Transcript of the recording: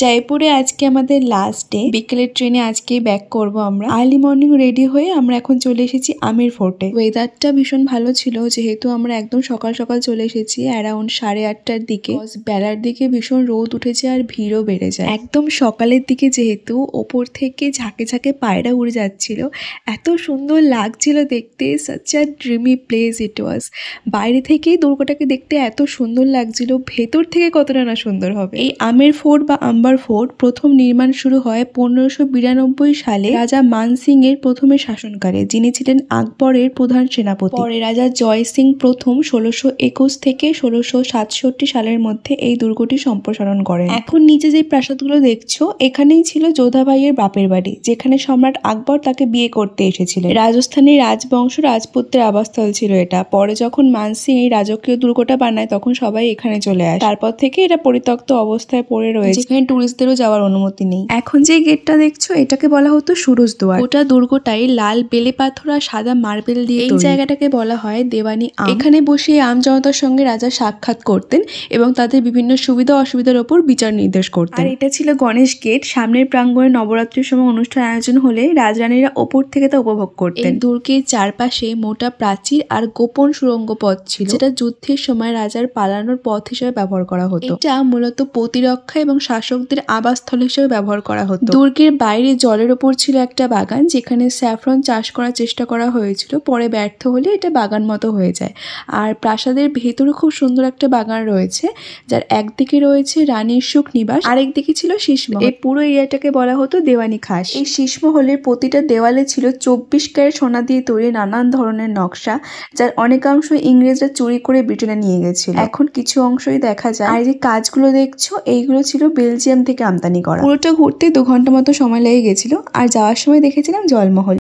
জয়পুরে আজকে আমাদের লাস্ট ডে। বিকেলের ট্রেনে আজকেই ব্যাক করব আমরা। আর্লি মর্নিং রেডি হয়ে আমরা এখন চলে এসেছি আমির ফোর্টে। ওয়েদারটা ভীষণ ভালো ছিল যেহেতু আমরা একদম সকাল সকাল চলে এসেছি অ্যারাউন্ড 8:30টার দিকে। বেলার দিকে ভীষণ রোদ উঠেছে আর ভিড়ও বেড়ে যায়। একদম সকালের দিকে যেহেতু ওপর থেকে ঝাঁকে ঝাঁকে পায়রা উড়ে যাচ্ছিল, এত সুন্দর লাগছিল দেখতে। Such a dreamy place it was. বাইরে থেকেই দুর্গটাকে দেখতে এত সুন্দর লাগছিল, ভেতর থেকে কতটা না সুন্দর হবে। এই আমের ফোর্ট বা আম্বার ফোর্ট প্রথম নির্মাণ শুরু হয় 1592 সালে রাজা মান সিং এর প্রথমে শাসনকালে, যিনি ছিলেন আকবরের প্রধান সেনাপতি। পরে রাজা জয় সিং প্রথম 1621 থেকে 1667 সালের মধ্যে এই দুর্গটি সম্প্রসারণ করেন। এখন নিচে যে প্রাসাদগুলো দেখছো এখানেই ছিল যোধাভাইয়ের বাপের বাড়ি, যেখানে সম্রাট আকবর তাকে বিয়ে করতে এসেছিলেন। রাজস্থানের রাজবংশ রাজপুতদের আবাসস্থল ছিল এটা। পরে যখন মান সিং এই রাজকীয় দুর্গটা বানায় তখন সবাই এখানে চলে আসে। তারপর থেকে এটা পরিত্যক্ত অবস্থায় পড়ে রয়েছে, যেখানে টুরিস্টদেরও যাওয়ার অনুমতি নেই। এখন যে গেটটা দেখছো এটাকে বলা হতো সুরজ দুয়ার। ওটা দুর্গটাই লাল বেলে পাথর আর সাদা মার্বেল দিয়ে এই জায়গাটাকে বলা হয় দেওয়ানি আম। এখানে বসে আম জনতার সঙ্গে রাজা সাক্ষাৎ করতেন এবং তাদের বিভিন্ন সুবিধা অসুবিধার ওপর বিচার নির্দেশ করতেন। আর এটা ছিল গণেশ গেট। সামনের প্রাঙ্গণে নবরাত্রির সময় অনুষ্ঠান আয়োজন হলে রাজরানীরা ওপর থেকে তা উপভোগ করতেন। এই দুর্গের চারপাশে মোটা প্রাচীর আর গোপন সুড়ঙ্গ পথ ছিল, যেটা যুদ্ধের সময় রাজার পালানোর পথ হিসেবে ব্যবহার করা হতো। এটা মূলত প্রতিরক্ষা এবং শাসকদের আবাসস্থল হিসেবে ব্যবহার করা হতো। দুর্গের বাইরে জলের ওপর ছিল একটা বাগান, যেখানে স্যাফরন চাষ করার চেষ্টা করা হয়েছিল। পরে ব্যর্থ হলে এটা বাগান মতো হয়ে যায়। আর প্রাসাদের ভেতরে খুব সুন্দর একটা বাগান রয়েছে, যার একদিকে রয়েছে রানীর সুখ নিবাস, আরেকদিকে ছিল শীষমহল। এই পুরো এরিয়াটাকে বলা হতো দেওয়ানি খাস। এই শীষমহলের প্রতিটা দেওয়ালে ছিল 24 ক্যারেট সোনা দিয়ে তৈরি নানান ধরনের নকশা, যার অনেকাংশ ইংরেজরা চুরি করে ব্রিটেনে নিয়ে গেছিল। এখন কিছু অংশই দেখা যায়। আর যে কাজগুলো দেখছো এইগুলো ছিল বেলজিয়াম থেকে আমদানি করা। পুরোটা ঘুরতে 2 ঘন্টা মতো সময় লেগে গেছিল। আর যাওয়ার সময় দেখেছিলাম জলমহল।